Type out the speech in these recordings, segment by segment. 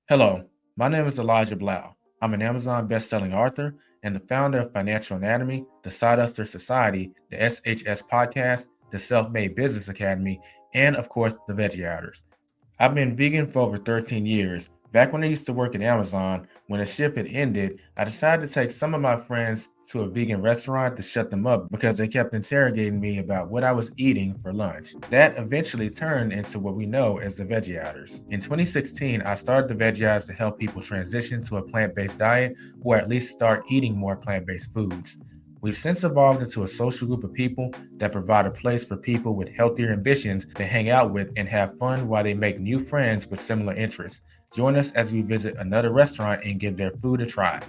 Hello, my name is Elijah Blau. I'm an Amazon best-selling author and the founder of Financial Anatomy, the Sawduster Society, the SHS Podcast, the Self-Made Business Academy, and of course, the Veggie Outers. I've been vegan for over 13 years. Back when I used to work at Amazon, when the shift had ended, I decided to take some of my friends to a vegan restaurant to shut them up because they kept interrogating me about what I was eating for lunch. That eventually turned into what we know as the Veggie Outers. In 2016, I started the Veggie Outers to help people transition to a plant-based diet or at least start eating more plant-based foods. We've since evolved into a social group of people that provide a place for people with healthier ambitions to hang out with and have fun while they make new friends with similar interests. Join us as we visit another restaurant and give their food a try.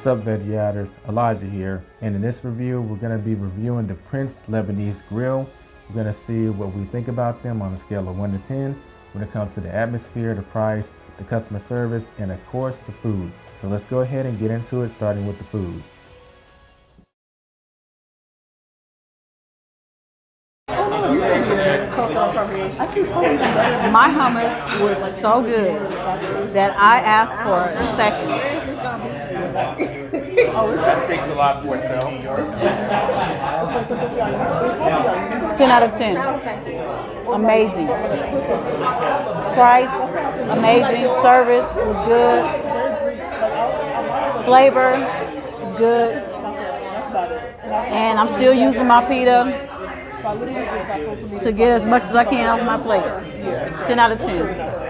Sup Veggie, Elijah here, and in this review we're going to be reviewing the Prince Lebanese Grill. We're going to see what we think about them on a scale of 1 to 10 when it comes to the atmosphere, the price, the customer service, and of course the food. So let's go ahead and get into it, starting with the food. My hummus was so good that I asked for a second. That speaks a lot for itself. 10 out of 10. Amazing. Price, amazing. Service was good. Flavor is good. And I'm still using my pita to get as much as I can off my plate. 10 out of 10.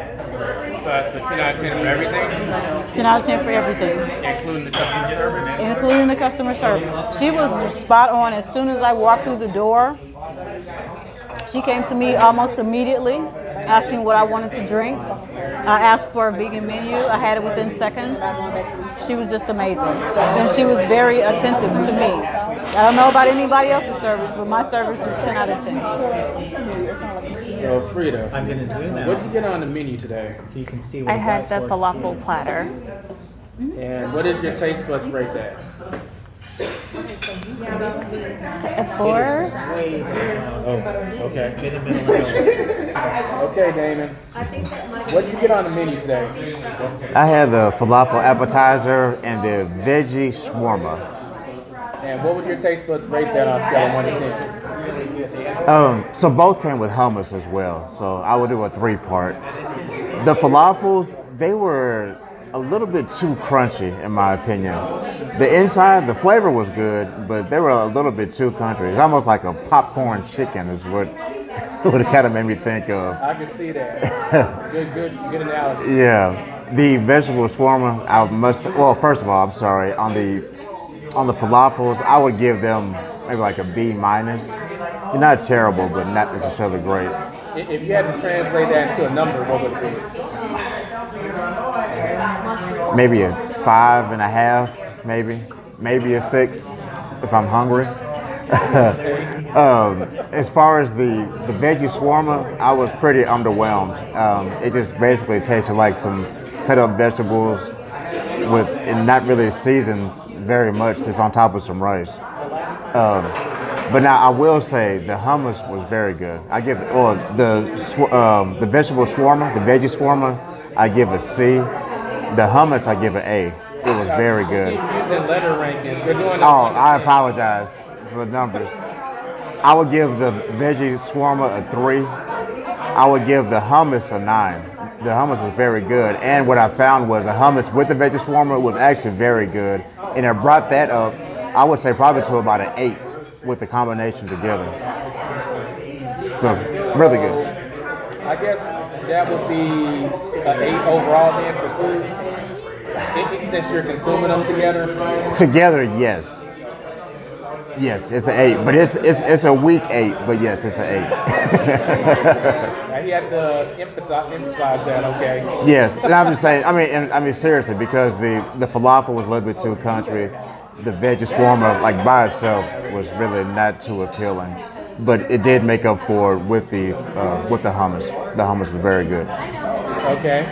So that's a 10 out of 10 for everything? 10 out of 10 for everything. Including the customer service? Including the customer service. She was spot on. As soon as I walked through the door, she came to me almost immediately asking what I wanted to drink. I asked for a vegan menu. I had it within seconds. She was just amazing. And she was very attentive to me. I don't know about anybody else's service, but my service was 10 out of 10. So Frida, I'm going to zoom out what did you get on the menu today? so you can see what I had the falafel platter. And what is your taste buds rate that? A 4. Oh, okay. middle. Okay, Damon. What did you get on the menu today? I had the falafel appetizer and the veggie shawarma. And what would your taste buds rate that on a scale of 1 to 10? So both came with hummus as well. So I would do a 3-part. The falafels, they were a little bit too crunchy in my opinion. The inside, the flavor was good, but they were a little bit too crunchy. It's almost like a popcorn chicken is what it kind of made me think of. I can see that. Good analogy. Yeah, the vegetable shawarma, first of all, I'm sorry, on the falafels, I would give them maybe like a B minus. They're not terrible, but not necessarily great. If you had to translate that into a number, what would it be? Maybe a 5.5, maybe a 6 if I'm hungry. As far as the veggie shawarma, I was pretty underwhelmed. It just basically tasted like some cut up vegetables and not really seasoned very much, just on top of some rice. But now I will say the hummus was very good. I give the vegetable shawarma, the veggie shawarma, I give a C. The hummus I give an A. It was very good. Using letter rankings. I apologize for the numbers. I would give the veggie shawarma a 3. I would give the hummus a 9. The hummus was very good, and what I found was the hummus with the veggie shawarma was actually very good, and it brought that up, I would say probably to about an 8 with the combination together. So Really good. I guess that would be an 8 overall then for food. Since you're consuming them together. Together, yes. Yes, it's an 8, but it's a weak 8, but yes, it's an 8. He had to emphasize that, okay? Yes, and I'm just saying. I mean seriously, because the falafel was a little bit too country. The veggie shawarma, like by itself, was really not too appealing. But it did make up for it with the hummus. The hummus was very good. Okay,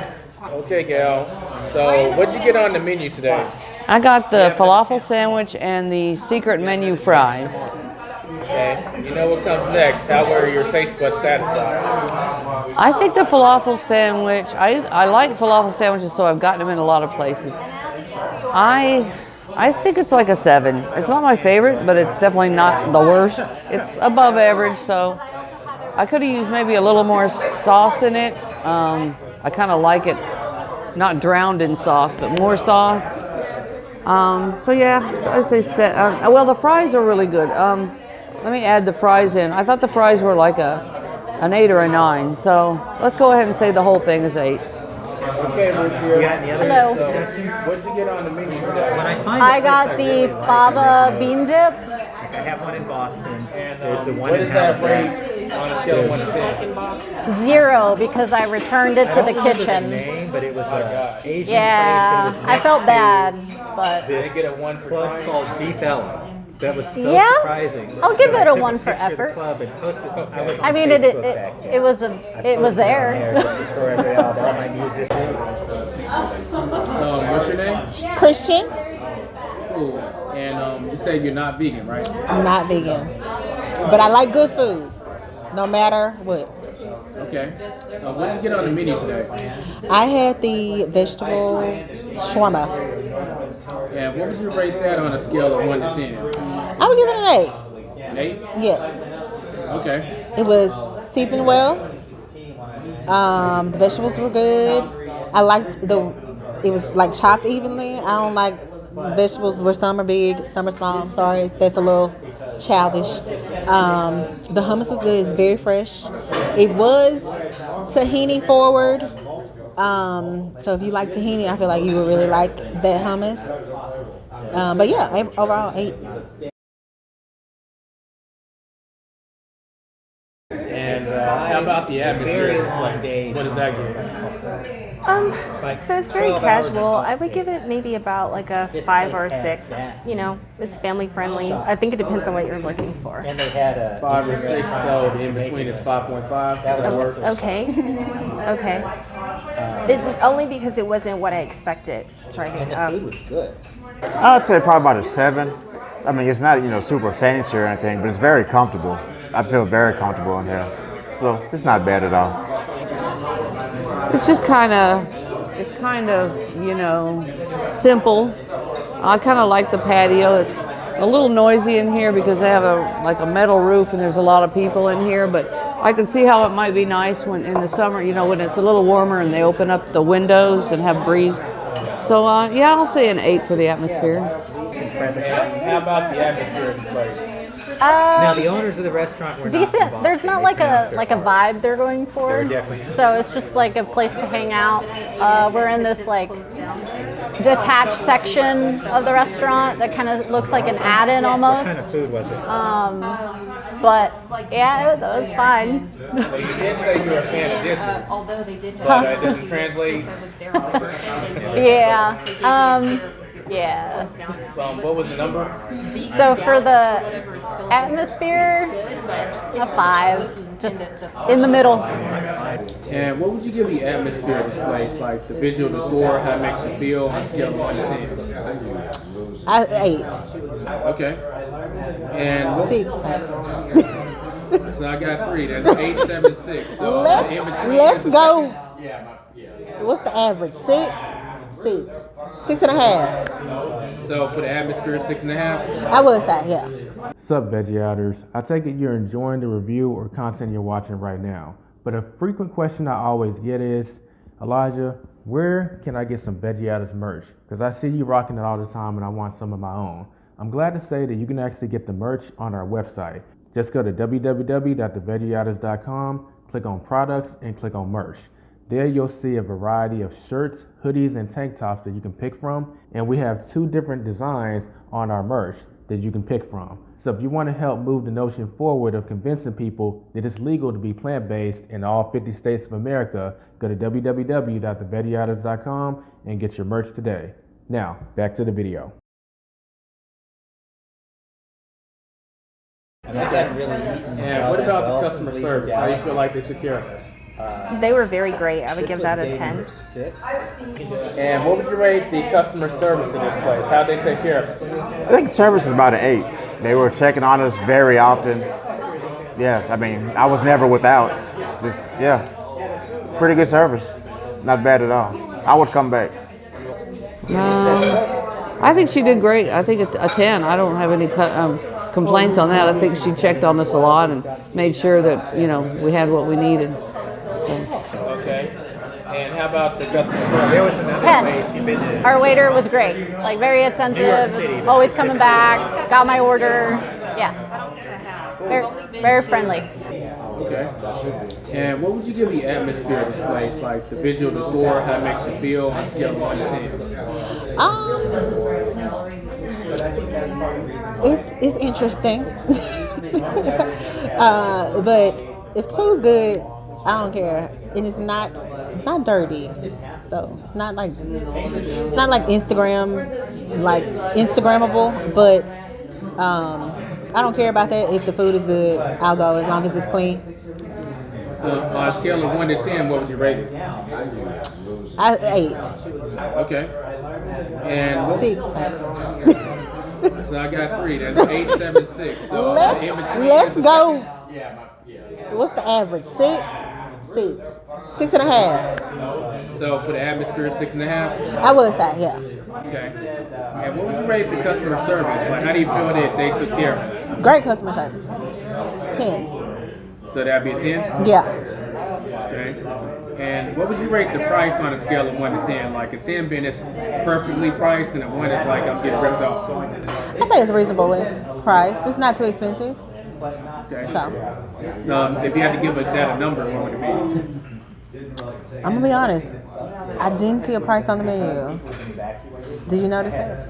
Gail. So, what'd you get on the menu today? I got the falafel sandwich and the secret menu fries. Okay. You know what comes next? How were your taste buds satisfied? I think the falafel sandwich, I like falafel sandwiches, so I've gotten them in a lot of places. I think it's like a 7. It's not my favorite, but it's definitely not the worst. It's above average, so I could have used maybe a little more sauce in it. I kind of like it not drowned in sauce, but more sauce. So yeah, I'd say well, the fries are really good. Let me add the fries in. I thought the fries were like an 8 or a 9. So let's go ahead and say the whole thing is 8. Okay, Lucia. You got any other Hello. suggestions? What'd you get on the menu today? When I find I a place got I the really like, fava bean dip. like I have one in Boston. And There's the one what in is that Halifax. rate on a scale of 1 to 10? 0 because I returned it I to don't the remember the kitchen. name, but it was an Asian Yeah, place. It was I next felt to bad, but This Did you get a 1 for club trying? called Deep Ellum. That was so Yeah? surprising. I'll give So it I a took 1 for picture of the effort. club and posted, I was on I mean, Facebook back then. it was I it posted was it on there. just to throw everybody out, all my musicians. What's your name? Christian. Cool. And you say you're not vegan, right? I'm not vegan, but I like good food, no matter what. Okay. What did you get on the menu today? I had the vegetable shawarma. And what would you rate that on a scale of 1 to 10? I would give it an An 8? 8. Yes, Okay. it was seasoned well. The vegetables were good. I liked it was like chopped evenly. I don't like vegetables where some are big, some are small. I'm sorry, that's a little childish. The hummus was good. It's very fresh. It was tahini forward. So if you like tahini, I feel like you would really like that hummus. But yeah, overall 8. And how about the atmosphere? Very long days. What does that give? So it's very 12 hours casual. in I would give it maybe about like a 5 or a 6. You know, it's family friendly. I think it depends on what you're looking for. And they had a 5 or 6, so the in between is 5.5. Does that work? Okay. Okay. Only because it wasn't what I expected. and the food was good. I would say probably about a 7. I mean, it's not super fancy or anything, but it's very comfortable. I feel very comfortable in here, so it's not bad at all. It's just kind of, simple. I kind of like the patio. It's a little noisy in here because they have a metal roof and there's a lot of people in here, but I can see how it might be nice when in the summer, when it's a little warmer and they open up the windows and have breeze. So yeah, I'll say an 8 for the atmosphere. How about the atmosphere of the place? Now the owners of the restaurant were not from Decent. Boston. There's not They like pronounced a their vibe they're going for. They're definitely- So it's just like a place to hang out. We're in this like detached section of the restaurant that kind of looks like an add-in What almost. kind of food was it? But yeah, it was fine. Well, you did say you were a fan of Disney, Although they did but it doesn't translate. Yeah. Yeah. What was the number? So for the atmosphere, a 5, just in the middle. And what would you give the atmosphere of this place? Like the visual decor, how it makes you feel on a scale of 1 to 10? 8. Okay. And what, 6. so I got 3. That's 8, 7, 6. So in between Let's is a go. What's the average? 6. 6.5. So for the atmosphere, 6.5. I would say, yeah. What's up, Veggie Outers? I take it you're enjoying the review or content you're watching right now. But a frequent question I always get is, Elijah, where can I get some Veggie Outers merch? Because I see you rocking it all the time and I want some of my own. I'm glad to say that you can actually get the merch on our website. Just go to www.theveggieouters.com, click on products, and click on merch. There you'll see a variety of shirts, hoodies, and tank tops that you can pick from, and we have 2 different designs on our merch that you can pick from. So if you want to help move the notion forward of convincing people that it's legal to be plant-based in all 50 states of America, go to www.theveggieouters.com and get your merch today. Now, back to the video. And I got really eaten. And what about the customer service? How do you feel like they took care of us? They were very great. I would give that a 10. 6. And what would you rate the customer service in this place? How'd they take care of us? I think service is about an 8. They were checking on us very often. Yeah, I mean, I was never without. Just, yeah, pretty good service. Not bad at all. I would come back. I think she did great. I think a 10. I don't have any complaints on that. I think she checked on us a lot and made sure that, we had what we needed. Okay. And how about the customer service? There was another 10. place you've been to. Our waiter was great, like very attentive, City, always coming back, got my order. Yeah, very friendly. Okay. And what would you give the atmosphere of this place, like the visual decor, how it makes you feel on a scale of 1 to 10? It's interesting, but if the food's good, I don't care, and it's not dirty, so it's not like Instagrammable, but I don't care about that. If the food is good, I'll go as long as it's clean. So on a scale of 1 to 10, what would you rate it? 8. Okay. And 6. so I got 3. That's 8, 7, 6. So Let's go. What's the average? 6. 6.5. So for the atmosphere, 6.5. I would say, yeah. Okay. And what would you rate the customer service? Like, how do you feel that they took care of us? Great customer service. 10. So that'd be a 10. Yeah. Okay. And what would you rate the price on a scale of 1 to 10? Like a 10 being it's perfectly priced, and a 1 is like I'm getting ripped off. I say it's reasonably priced. It's not too expensive. Okay. So If you had to give that a number, what would it be? I'm gonna be honest. I didn't see a price on the menu. Did you notice that?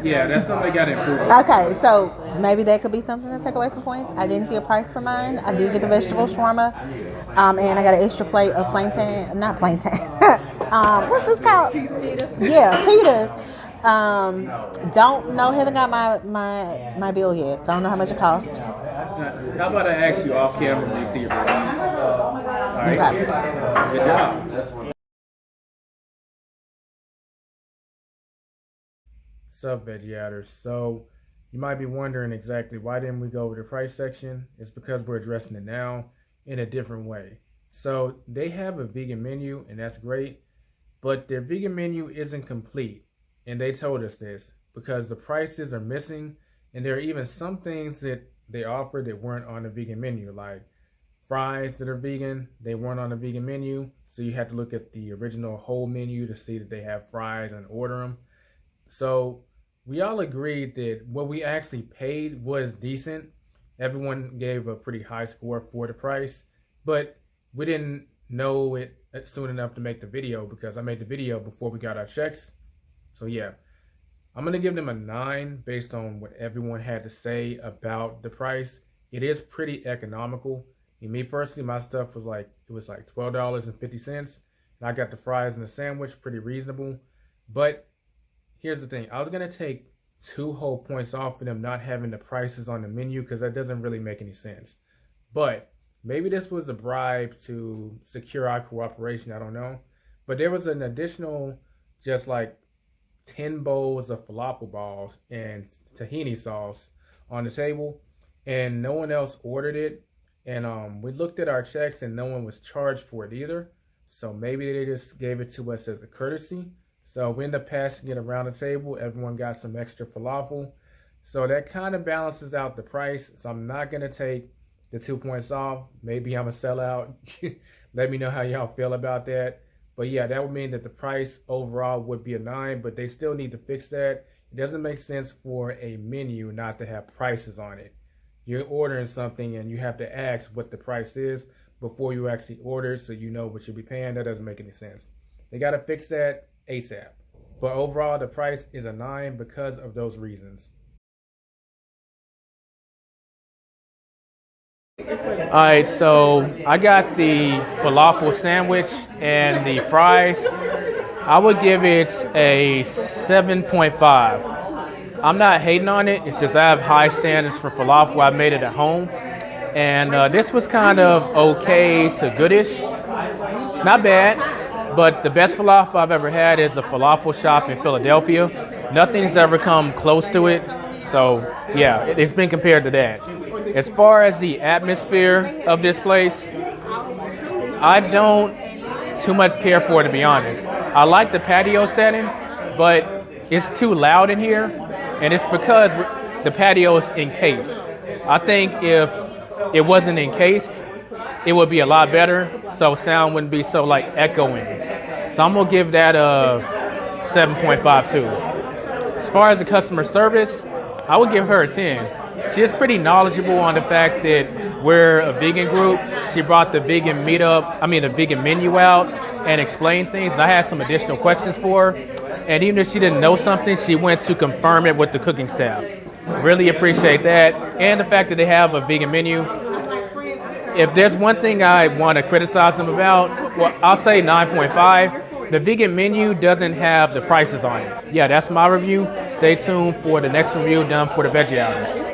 Yeah, that's something they got to improve on. Okay, so maybe that could be something to take away some points. I didn't see a price for mine. I did get the vegetable shawarma, and I got an extra plate of not plantain. What's this called? Yeah, pitas. Don't know. Haven't got my bill yet, so I don't know how much it cost. How about I ask you off camera when you see your bill? All right. Okay. Good job. What's up, Veggie Outers? So you might be wondering exactly why didn't we go over the price section? It's because we're addressing it now in a different way. So they have a vegan menu, and that's great, but their vegan menu isn't complete. And they told us this because the prices are missing, and there are even some things that they offer that weren't on the vegan menu, like fries that are vegan. They weren't on the vegan menu, so you have to look at the original whole menu to see that they have fries and order them. So we all agreed that what we actually paid was decent. Everyone gave a pretty high score for the price, but we didn't know it soon enough to make the video because I made the video before we got our checks. So yeah, I'm going to give them a 9 based on what everyone had to say about the price. It is pretty economical. And me personally, my stuff was like $12.50, and I got the fries and the sandwich pretty reasonable. But here's the thing. I was going to take 2 whole points off for them not having the prices on the menu because that doesn't really make any sense. But maybe this was a bribe to secure our cooperation. I don't know. But there was an additional just like 10 bowls of falafel balls and tahini sauce on the table, and no one else ordered it. And we looked at our checks and no one was charged for it either. So maybe they just gave it to us as a courtesy. So we ended up passing it around the table. Everyone got some extra falafel. So that kind of balances out the price. So I'm not going to take the 2 points off. Maybe I'm a sellout. Let me know how y'all feel about that. But yeah, that would mean that the price overall would be a 9, but they still need to fix that. It doesn't make sense for a menu not to have prices on it. You're ordering something and you have to ask what the price is, before you actually order so you know what you'll be paying. That doesn't make any sense. They got to fix that ASAP. But overall, the price is a 9 because of those reasons. All right, so I got the falafel sandwich and the fries. I would give it a 7.5. I'm not hating on it. It's just I have high standards for falafel. I made it at home. And this was kind of okay to goodish. Not bad, but the best falafel I've ever had is the falafel shop in Philadelphia. Nothing's ever come close to it. So yeah, it's been compared to that. As far as the atmosphere of this place, I don't too much care for it, to be honest. I like the patio setting, but it's too loud in here, and it's because the patio is encased. I think if it wasn't encased, it would be a lot better, so sound wouldn't be so like echoing. So I'm gonna give that a 7.5 too. As far as the customer service, I would give her a 10. She is pretty knowledgeable on the fact that we're a vegan group. She brought the vegan the vegan menu out and explained things, and I had some additional questions for her. And even if she didn't know something, she went to confirm it with the cooking staff. Really appreciate that. And the fact that they have a vegan menu. If there's one thing I want to criticize them about, well, I'll say 9.5. The vegan menu doesn't have the prices on it. Yeah, that's my review. Stay tuned for the next review done for the Veggie Outers.